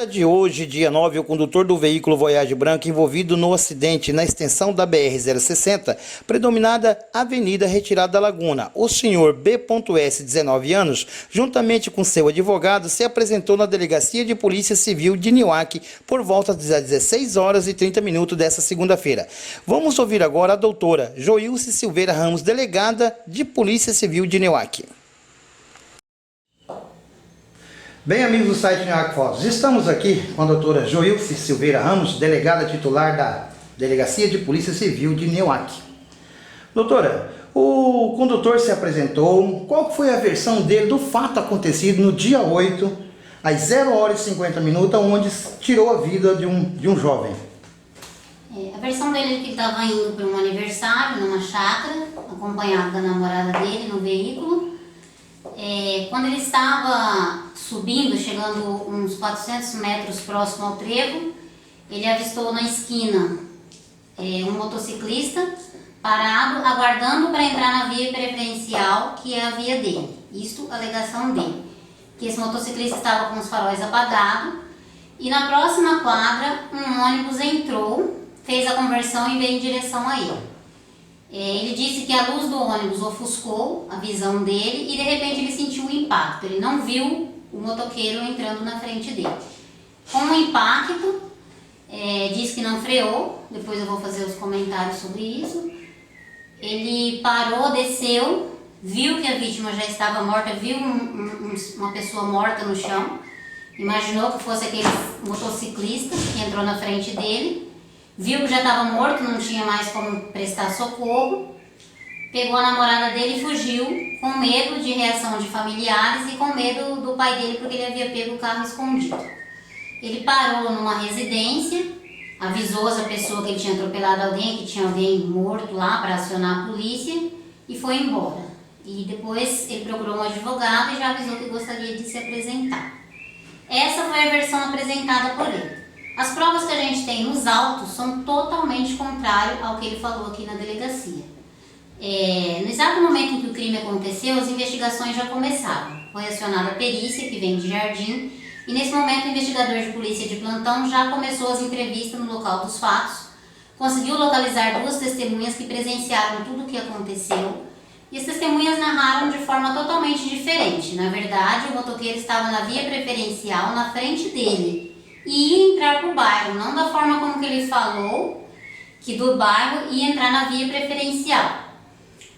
De hoje, dia 9, o condutor do veículo Voyage branco envolvido no acidente na extensão da BR-060, predominada Avenida Retirada da Laguna. O senhor B.S., 19 anos, juntamente com seu advogado, se apresentou na Delegacia de Polícia Civil de Nioaque por volta das 16 horas e 30 minutos desta segunda-feira. Vamos ouvir agora a doutora Joilce Silveira Ramos, delegada de Polícia Civil de Nioaque. Bem, amigos do site Nioaque Fotos, estamos aqui com a doutora Joilce Silveira Ramos, delegada titular da Delegacia de Polícia Civil de Nioaque. Doutora, o condutor se apresentou, qual foi a versão dele do fato acontecido no dia 8, às 0 horas e 50 minutos, onde tirou a vida de um jovem? A versão dele é que ele estava indo para um aniversário, numa chácara, acompanhado da namorada dele no veículo. Quando ele estava subindo, chegando uns 400 metros próximo ao trevo, ele avistou na esquina um motociclista parado, aguardando para entrar na via preferencial, que é a via dele. Isso, a alegação dele. Que esse motociclista estava com os faróis apagados e na próxima quadra um ônibus entrou, fez a conversão e veio em direção a ele. Ele disse que a luz do ônibus ofuscou a visão dele e de repente ele sentiu um impacto. Ele não viu o motoqueiro entrando na frente dele. Com o impacto, disse que não freou, depois eu vou fazer os comentários sobre isso. Ele parou, desceu, viu que a vítima já estava morta, viu uma pessoa morta no chão, imaginou que fosse aquele motociclista que entrou na frente dele. Viu que já estava morto, não tinha mais como prestar socorro, pegou a namorada dele e fugiu, com medo de reação de familiares e com medo do pai dele, porque ele havia pego o carro escondido. Ele parou numa residência, avisou essa pessoa que ele tinha atropelado alguém, que tinha alguém morto lá para acionar a polícia e foi embora. E depois ele procurou um advogado e já avisou que gostaria de se apresentar. Essa foi a versão apresentada por ele. As provas que a gente tem nos autos são totalmente contrárias ao que ele falou aqui na delegacia. No exato momento em que o crime aconteceu, as investigações já começaram. Foi acionada a perícia, que vem de Jardim, e nesse momento o investigador de polícia de plantão já começou as entrevistas no local dos fatos, conseguiu localizar 2 testemunhas que presenciaram tudo o que aconteceu, e as testemunhas narraram de forma totalmente diferente. Na verdade, o motoqueiro estava na via preferencial na frente dele, e ia entrar para o bairro, não da forma como que ele falou, que do bairro ia entrar na via preferencial.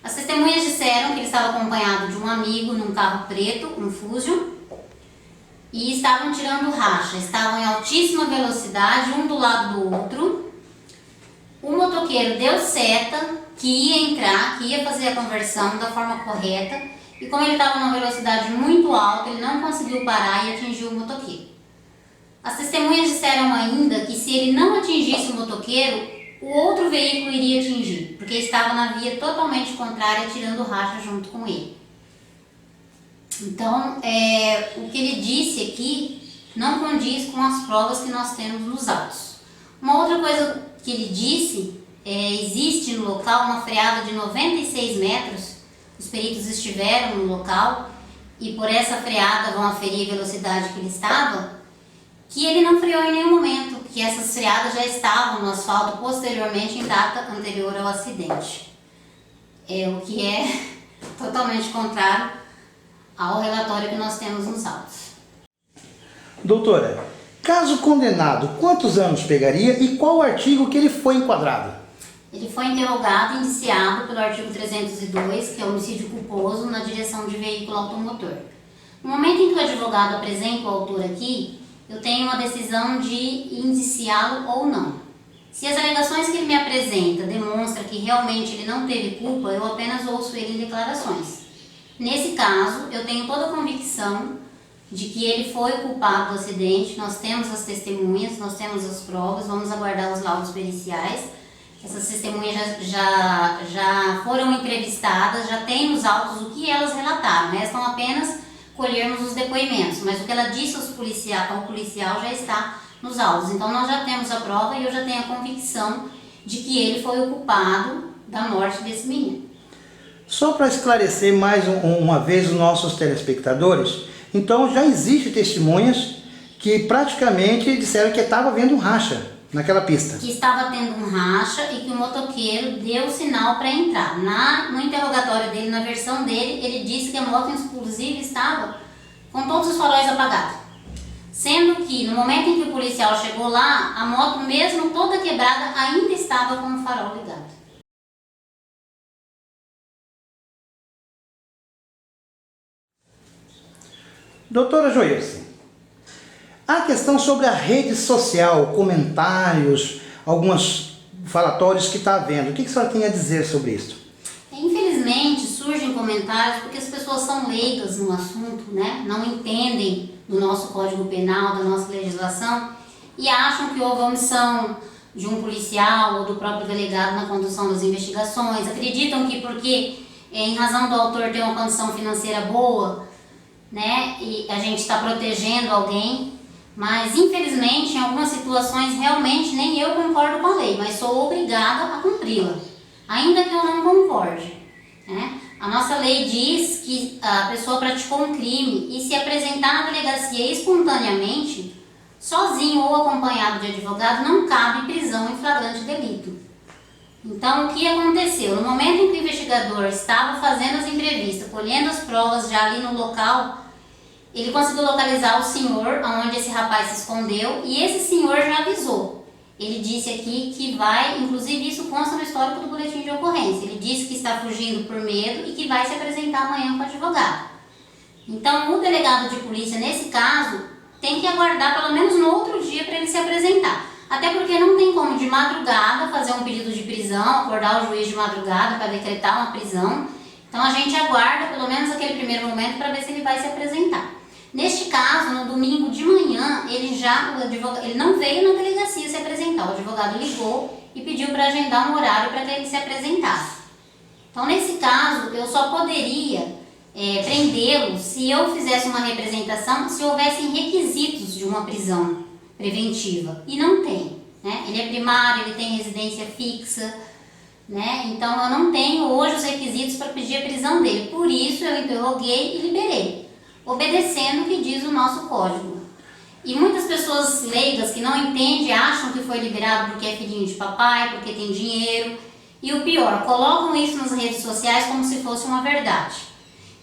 As testemunhas disseram que ele estava acompanhado de um amigo num carro preto, um Fusion, e estavam tirando racha, estavam em altíssima velocidade, um do lado do outro. O motoqueiro deu seta, que ia entrar, que ia fazer a conversão da forma correta, e como ele estava numa velocidade muito alta, ele não conseguiu parar e atingiu o motoqueiro. As testemunhas disseram ainda que se ele não atingisse o motoqueiro, o outro veículo iria atingir, porque estava na via totalmente contrária, tirando racha junto com ele. Então, o que ele disse aqui não condiz com as provas que nós temos nos autos. Uma outra coisa que ele disse, existe no local uma freada de 96 metros, os peritos estiveram no local e por essa freada vão aferir a velocidade que ele estava, que ele não freou em nenhum momento, que essas freadas já estavam no asfalto posteriormente em data anterior ao acidente. O que é totalmente contrário ao relatório que nós temos nos autos. Doutora, caso condenado, quantos anos pegaria e qual artigo que ele foi enquadrado? Ele foi interrogado e indiciado pelo artigo 302, que é homicídio culposo na direção de veículo automotor. No momento em que o advogado apresenta o autor aqui, eu tenho uma decisão de indiciá-lo ou não. Se as alegações que ele me apresenta demonstram que realmente ele não teve culpa, eu apenas ouço ele em declarações. Nesse caso, eu tenho toda a convicção de que ele foi o culpado do acidente, nós temos as testemunhas, nós temos as provas, vamos aguardar os laudos periciais. Essas testemunhas já foram entrevistadas, já tem nos autos o que elas relataram, restam apenas colhermos os depoimentos, mas o que ela disse ao policial já está nos autos. Então nós já temos a prova e eu já tenho a convicção de que ele foi o culpado da morte desse menino. Só para esclarecer mais uma vez os nossos telespectadores, então já existem testemunhas que praticamente disseram que estava havendo um racha naquela pista. Que estava tendo um racha e que o motoqueiro deu sinal para entrar. No interrogatório dele, na versão dele, ele disse que a moto, inclusive, estava com todos os faróis apagados. Sendo que, no momento em que o policial chegou lá, a moto, mesmo toda quebrada, ainda estava com o farol ligado. Doutora Joilce, a questão sobre a rede social, comentários, alguns falatórios que está havendo, o que a senhora tem a dizer sobre isso? Infelizmente, surgem comentários porque as pessoas são leigas no assunto, né? Não entendem do nosso Código Penal, da nossa legislação, e acham que houve omissão de um policial ou do próprio delegado na condução das investigações. Acreditam que porque, em razão do autor ter uma condição financeira boa, né, e a gente está protegendo alguém, mas infelizmente em algumas situações realmente nem eu concordo com a lei, mas sou obrigada a cumpri-la, ainda que eu não concorde, né? A nossa lei diz que a pessoa praticou um crime e se apresentar na delegacia espontaneamente, sozinho ou acompanhado de advogado, não cabe prisão em flagrante delito. Então, o que aconteceu? No momento em que o investigador estava fazendo as entrevistas, colhendo as provas já ali no local, ele conseguiu localizar o senhor, onde esse rapaz se escondeu, e esse senhor já avisou. Ele disse aqui que vai, inclusive isso consta no histórico do boletim de ocorrência, ele disse que está fugindo por medo e que vai se apresentar amanhã com o advogado. Então, o delegado de polícia, nesse caso, tem que aguardar pelo menos no outro dia para ele se apresentar. Até porque não tem como de madrugada fazer um pedido de prisão, acordar o juiz de madrugada para decretar uma prisão. Então a gente aguarda pelo menos aquele primeiro momento para ver se ele vai se apresentar. Neste caso, no domingo de manhã, ele não veio na delegacia se apresentar. O advogado ligou e pediu para agendar um horário para que ele se apresentasse. Então, nesse caso, eu só poderia prendê-lo se eu fizesse uma representação, se houvessem requisitos de uma prisão preventiva. E não tem, né? Ele é primário, ele tem residência fixa, né? Então, eu não tenho hoje os requisitos para pedir a prisão dele. Por isso, eu interroguei e liberei, obedecendo o que diz o nosso código. E muitas pessoas leigas que não entendem, acham que foi liberado porque é filhinho de papai, porque tem dinheiro. E o pior, colocam isso nas redes sociais como se fosse uma verdade.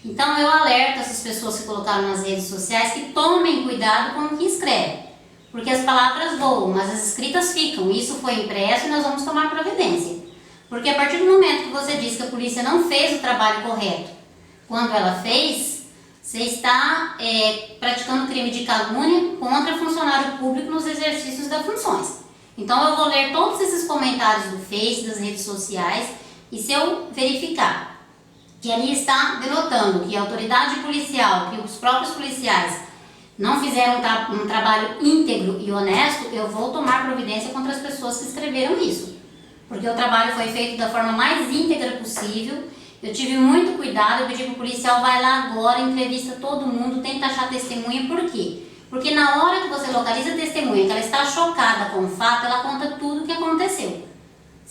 Então eu alerto essas pessoas que colocaram nas redes sociais que tomem cuidado com o que escrevem. Porque as palavras voam, mas as escritas ficam. Isso foi impresso e nós vamos tomar providência. Porque a partir do momento que você diz que a polícia não fez o trabalho correto, quando ela fez, você está praticando crime de calúnia contra funcionário público nos exercícios das funções. Então eu vou ler todos esses comentários do Face, das redes sociais, e se eu verificar que ali está denotando que a autoridade policial, que os próprios policiais não fizeram um trabalho íntegro e honesto, eu vou tomar providência contra as pessoas que escreveram isso. Porque o trabalho foi feito da forma mais íntegra possível. Eu tive muito cuidado, eu pedi para o policial, vai lá agora, entrevista todo mundo, tenta achar testemunha. Por quê? Porque na hora que você localiza a testemunha, que ela está chocada com o fato, ela conta tudo o que aconteceu.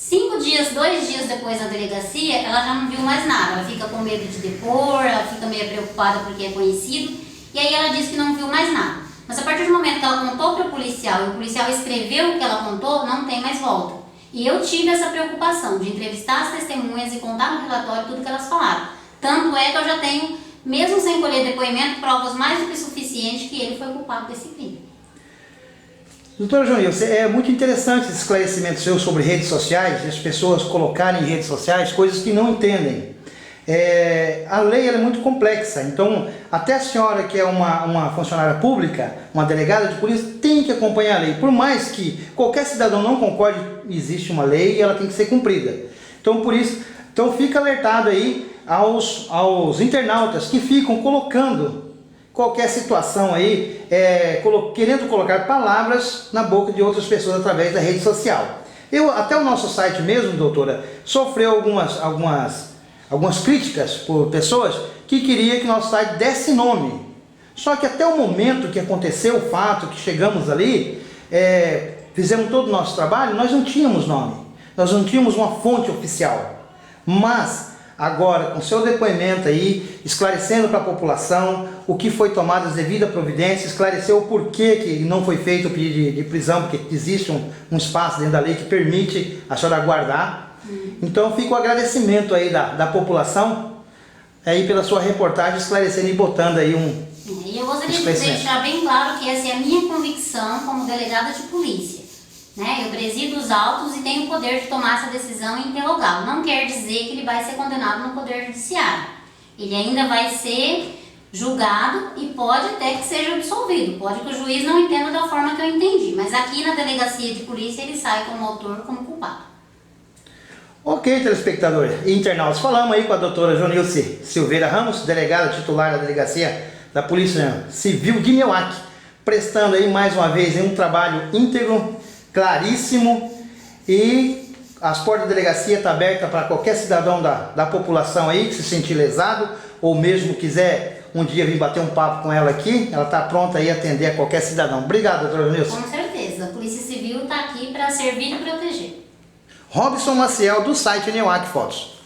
2 dias depois na delegacia, ela já não viu mais nada. Ela fica com medo de depor, ela fica meio preocupada porque é conhecido, e aí ela diz que não viu mais nada. Mas a partir do momento que ela contou para o policial e o policial escreveu o que ela contou, não tem mais volta. E eu tive essa preocupação de entrevistar as testemunhas e contar no relatório tudo que elas falaram. Tanto é que eu já tenho, mesmo sem colher depoimento, provas mais do que suficientes que ele foi culpado desse crime. Doutora Joilce, é muito interessante esse esclarecimento seu sobre redes sociais, as pessoas colocarem em redes sociais coisas que não entendem. A lei ela é muito complexa, então até a senhora que é uma funcionária pública, uma delegada de polícia, tem que acompanhar a lei. Por mais que qualquer cidadão não concorde, existe uma lei e ela tem que ser cumprida. Então por isso, fica alertado aí aos internautas que ficam colocando qualquer situação aí, querendo colocar palavras na boca de outras pessoas através da rede social. Até o nosso site mesmo, doutora, sofreu algumas críticas por pessoas que queriam que nosso site desse nome. Só que até o momento que aconteceu o fato, que chegamos ali, fizemos todo o nosso trabalho, nós não tínhamos nome, nós não tínhamos uma fonte oficial. Mas agora com seu depoimento aí, esclarecendo para a população o que foi tomado as devidas providências, esclareceu o porquê que não foi feito o pedido de prisão, porque existe um espaço dentro da lei que permite a senhora aguardar. Então fica o agradecimento aí da população aí pela sua reportagem, esclarecendo e botando aí E eu gostaria de deixar bem claro que essa é a minha convicção como delegada de polícia. Né? Eu presido os autos e tenho o poder de tomar essa decisão e interrogá-lo. Não quer dizer que ele vai ser condenado no Poder Judiciário. Ele ainda vai ser julgado e pode até que seja absolvido. Pode que o juiz não entenda da forma que eu entendi. Mas aqui na delegacia de polícia ele sai como autor, como culpado. Ok, telespectador e internautas, falamos aí com a doutora Jonilce Silveira Ramos, delegada titular da Delegacia da Polícia Civil de Nioaque, prestando aí mais uma vez um trabalho íntegro, claríssimo, e as portas da delegacia estão abertas para qualquer cidadão da população aí que se sentir lesado, ou mesmo quiser um dia vir bater um papo com ela aqui, ela está pronta aí a atender a qualquer cidadão. Obrigado, doutora Jonilce. Com certeza, a Polícia Civil está aqui para servir e proteger. Robson Maciel, do site Nioaque Fotos.